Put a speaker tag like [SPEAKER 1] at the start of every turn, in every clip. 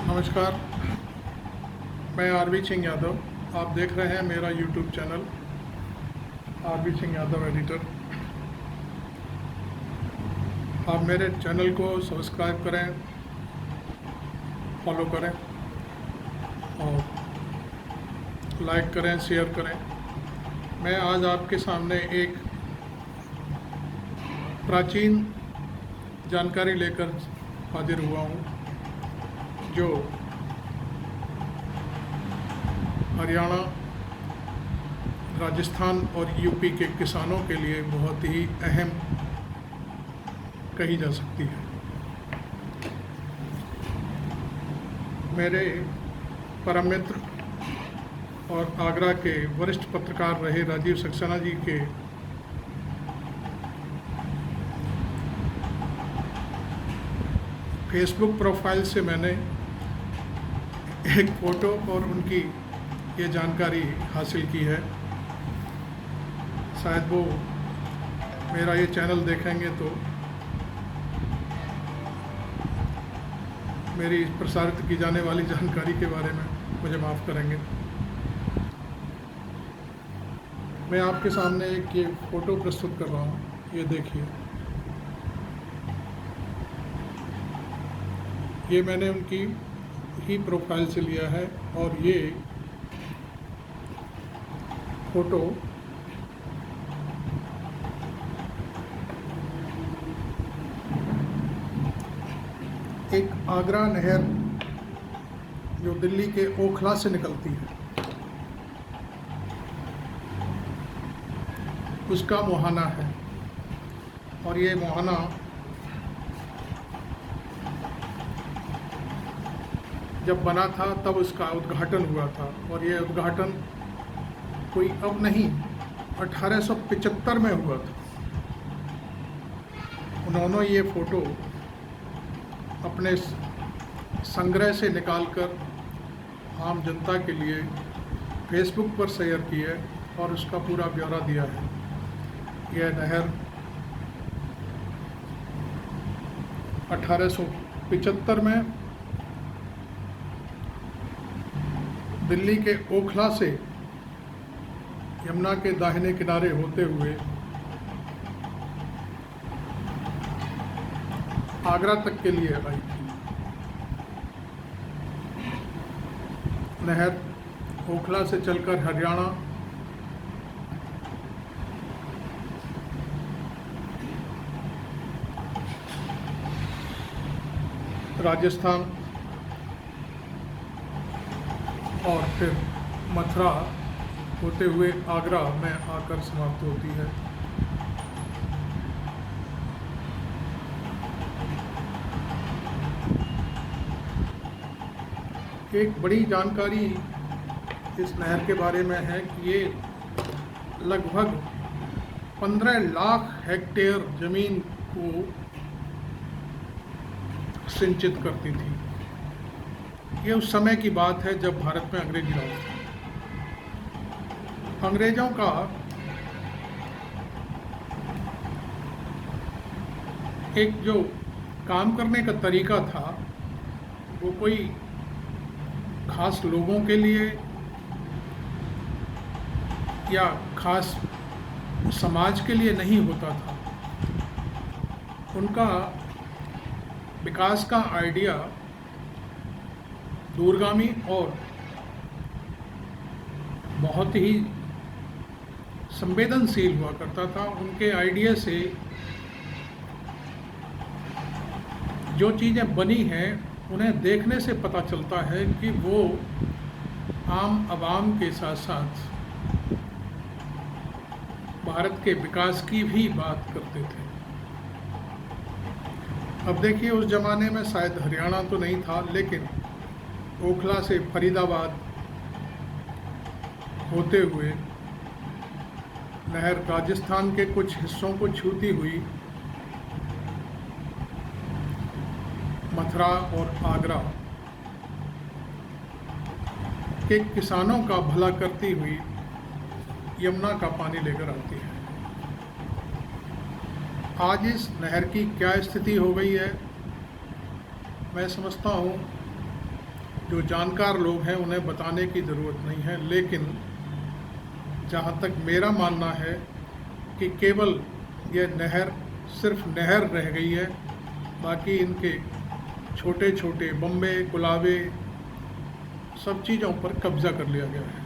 [SPEAKER 1] नमस्कार, मैं आरवी सिंह यादव। आप देख रहे हैं मेरा YouTube channel RV Singh Yadav editor. आप मेरे चैनल को सब्सक्राइब करें, फॉलो करें और लाइक करें, शेयर करें। मैं आज आपके सामने एक प्राचीन जानकारी लेकर हाजिर हुआ हूँ जो हरियाणा, राजस्थान और यूपी के किसानों के लिए बहुत ही अहम कही जा सकती है। मेरे परम मित्र और आगरा के वरिष्ठ पत्रकार रहे राजीव सक्सेना जी के फेसबुक प्रोफाइल से मैंने एक फ़ोटो और उनकी ये जानकारी हासिल की है। शायद वो मेरा ये चैनल देखेंगे तो मेरी प्रसारित की जाने वाली जानकारी के बारे में मुझे माफ़ करेंगे। मैं आपके सामने एक ये फ़ोटो प्रस्तुत कर रहा हूँ, ये देखिए। ये मैंने उनकी ही प्रोफाइल से लिया है और ये फ़ोटो एक आगरा नहर जो दिल्ली के ओखला से निकलती है उसका मुहाना है। और ये मुहाना जब बना था तब उसका उद्घाटन हुआ था और ये उद्घाटन कोई अब नहीं 1875 में हुआ था। उन्होंने ये फ़ोटो अपने संग्रह से निकालकर आम जनता के लिए फेसबुक पर शेयर की है और उसका पूरा ब्यौरा दिया है। यह नहर 1875 में दिल्ली के ओखला से यमुना के दाहिने किनारे होते हुए आगरा तक के लिए आई थी। नहर ओखला से चलकर हरियाणा, राजस्थान और फिर मथुरा होते हुए आगरा में आकर समाप्त होती है। एक बड़ी जानकारी इस नहर के बारे में है कि ये लगभग 15 लाख हेक्टेयर ज़मीन को सिंचित करती थी। ये उस समय की बात है जब भारत में अंग्रेजी राज था। अंग्रेजों का एक जो काम करने का तरीका था वो कोई खास लोगों के लिए या खास समाज के लिए नहीं होता था। उनका विकास का आइडिया दूरगामी और बहुत ही संवेदनशील हुआ करता था। उनके आइडिया से जो चीज़ें बनी हैं उन्हें देखने से पता चलता है कि वो आम आवाम के साथ साथ भारत के विकास की भी बात करते थे। अब देखिए, उस ज़माने में शायद हरियाणा तो नहीं था, लेकिन ओखला से फरीदाबाद होते हुए नहर राजस्थान के कुछ हिस्सों को छूती हुई मथुरा और आगरा के किसानों का भला करती हुई यमुना का पानी लेकर आती है। आज इस नहर की क्या स्थिति हो गई है, मैं समझता हूँ जो जानकार लोग हैं उन्हें बताने की ज़रूरत नहीं है, लेकिन जहाँ तक मेरा मानना है कि केवल ये नहर सिर्फ नहर रह गई है, बाकी इनके छोटे छोटे बम्बे कुलावे सब चीज़ों पर कब्ज़ा कर लिया गया है।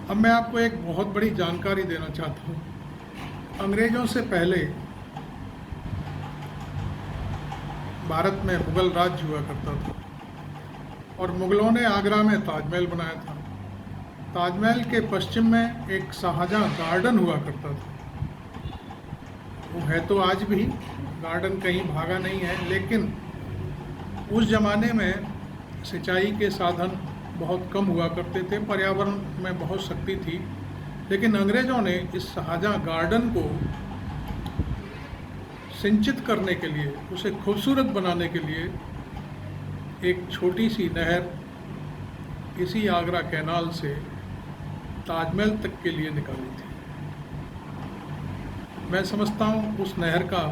[SPEAKER 1] अब मैं आपको एक बहुत बड़ी जानकारी देना चाहता हूँ। अंग्रेज़ों से पहले भारत में मुग़ल राज्य हुआ करता था और मुग़लों ने आगरा में ताजमहल बनाया था। ताजमहल के पश्चिम में एक शाहजहाँ गार्डन हुआ करता था। वो है तो आज भी, गार्डन कहीं भागा नहीं है, लेकिन उस ज़माने में सिंचाई के साधन बहुत कम हुआ करते थे, पर्यावरण में बहुत शक्ति थी, लेकिन अंग्रेज़ों ने इस शाहजहाँ गार्डन को सिंचित करने के लिए, उसे खूबसूरत बनाने के लिए एक छोटी सी नहर इसी आगरा कैनाल से ताजमहल तक के लिए निकाली थी। मैं समझता हूँ उस नहर का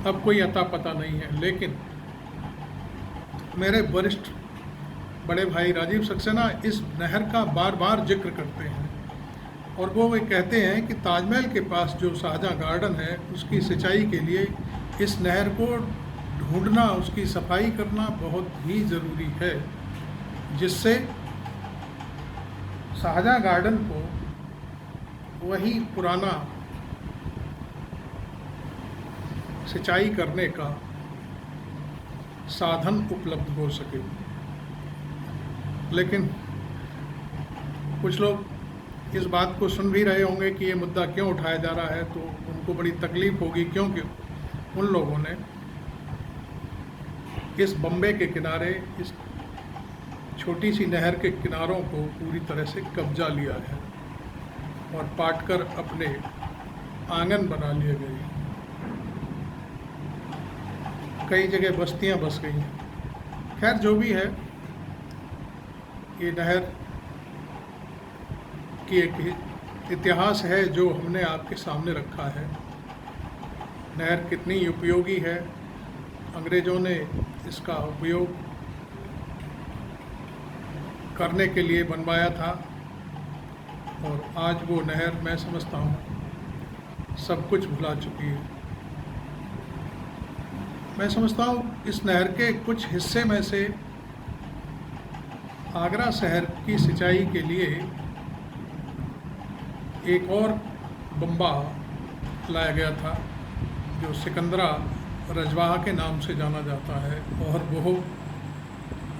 [SPEAKER 1] अब कोई अता पता नहीं है, लेकिन मेरे वरिष्ठ बड़े भाई राजीव सक्सेना इस नहर का बार बार जिक्र करते हैं और वो कहते हैं कि ताजमहल के पास जो शाहजहाँ गार्डन है उसकी सिंचाई के लिए इस नहर को ढूंढना, उसकी सफाई करना बहुत ही ज़रूरी है, जिससे शाहजहाँ गार्डन को वही पुराना सिंचाई करने का साधन उपलब्ध हो सके। लेकिन कुछ लोग इस बात को सुन भी रहे होंगे कि ये मुद्दा क्यों उठाया जा रहा है, तो उनको बड़ी तकलीफ़ होगी, क्योंकि उन लोगों ने इस बम्बे के किनारे, इस छोटी सी नहर के किनारों को पूरी तरह से कब्जा लिया है और पाटकर अपने आंगन बना लिए गए। कई जगह बस्तियां बस गई हैं। खैर, जो भी है, ये नहर की एक इतिहास है जो हमने आपके सामने रखा है। नहर कितनी उपयोगी है, अंग्रेज़ों ने इसका उपयोग करने के लिए बनवाया था और आज वो नहर, मैं समझता हूँ, सब कुछ भुला चुकी है। मैं समझता हूँ इस नहर के कुछ हिस्से में से आगरा शहर की सिंचाई के लिए एक और बम्बा लाया गया था जो सिकंदरा रजवाहा के नाम से जाना जाता है, और वो,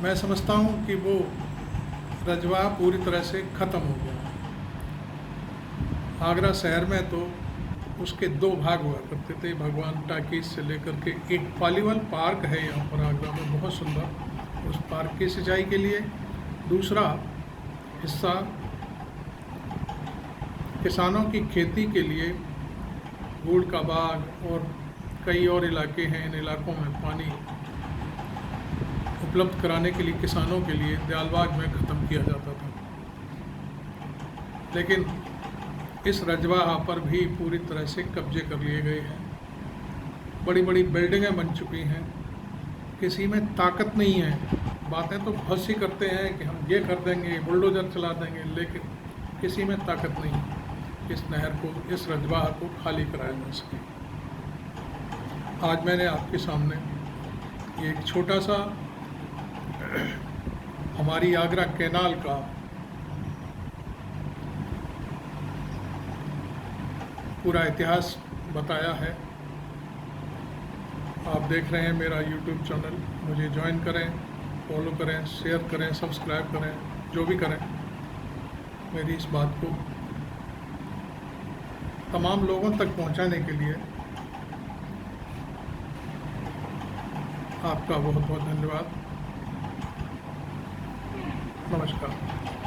[SPEAKER 1] मैं समझता हूँ कि वो रजवाहा पूरी तरह से ख़त्म हो गया। आगरा शहर में तो उसके दो भाग हुआ करते थे, भगवान टाकीज से लेकर के एक पॉलीवल पार्क है यहाँ पर आगरा में, बहुत सुंदर। उस पार्क की सिंचाई के लिए दूसरा हिस्सा किसानों की खेती के लिए गुड़ का बाग और कई और इलाके हैं, इन इलाकों में पानी उपलब्ध कराने के लिए किसानों के लिए दयालबाग में ख़त्म किया जाता था। लेकिन इस रजवाहा पर भी पूरी तरह से कब्जे कर लिए गए हैं। बड़ी बड़ी बिल्डिंगें बन चुकी हैं, किसी में ताकत नहीं है। बातें तो बहुत सी करते हैं कि हम ये कर देंगे, बुलडोज़र चला देंगे, लेकिन किसी में ताकत नहीं है इस नहर को, इस रजवाहा को खाली कराया जा सके। आज मैंने आपके सामने एक छोटा सा हमारी आगरा कैनाल का पूरा इतिहास बताया है। आप देख रहे हैं मेरा YouTube चैनल, मुझे ज्वाइन करें, फॉलो करें, शेयर करें, सब्सक्राइब करें, जो भी करें। मेरी इस बात को तमाम लोगों तक पहुंचाने के लिए आपका बहुत बहुत धन्यवाद। नमस्कार।